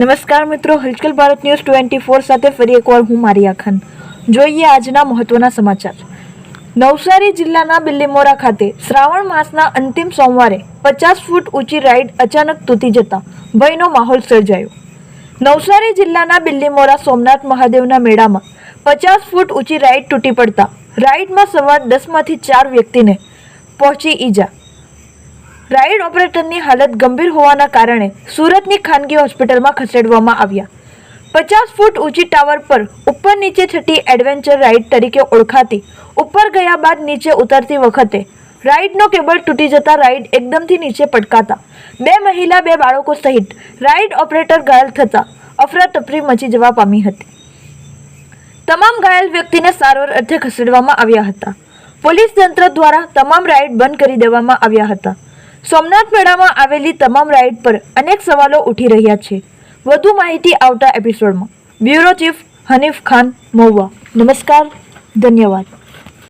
નમસ્કાર મિત્રો, હલચલ ભારત ન્યૂઝ 24 સાથે ફરી એકવાર હું મારિયા ખાન. જોઈએ આજના મહત્વના સમાચાર. નવસારી જિલ્લાના બિલ્લીમોરા ખાતે શ્રાવણ માસના અંતિમ સોમવારે 50 ફૂટ ઊંચી રાઈડ અચાનક તૂટી જતા ભયનો માહોલ સર્જાયો. નવસારી જિલ્લાના બિલ્લીમોરા સોમનાથ મહાદેવના મેળામાં 50 ફૂટ ઊંચી રાઈડ તૂટી પડતા રાઈડમાં સવાર 10માંથી 4 વ્યક્તિને પહોંચી ઈજા. રાઈડ ઓપરેટરની હાલત ગંભીર હોવાના કારણે સુરતની ખાનગી હોસ્પિટલમાં ખસેડવામાં આવ્યા. 50 ફૂટ ઊંચી ટાવર પર ઉપર નીચે થતી એડવેન્ચર રાઈડ તરીકે ઓળખાતી ઉપર ગયા બાદ નીચે ઉતરતી વખતે રાઈડનો કેબલ તૂટી જતા રાઈડ એકદમથી નીચે પટકાતા 2 મહિલા 2 બાળકો સહિત રાઈડ ઓપરેટર ઘાયલ થતા અફરાતફરી મચી જવા પામી હતી. તમામ ઘાયલ વ્યક્તિને સારવાર અર્થે ખસેડવામાં આવ્યા હતા. પોલીસ તંત્ર દ્વારા તમામ રાઈડ બંધ કરી દેવામાં આવ્યા હતા. સોમનાથ મેળામાં આવેલી તમામ રાઈડ પર અનેક સવાલો ઉઠી રહ્યા છે. વધુ માહિતી આવતા એપિસોડમાં. Bureau chief Hanif Khan Mahuva. નમસ્કાર, ધન્યવાદ.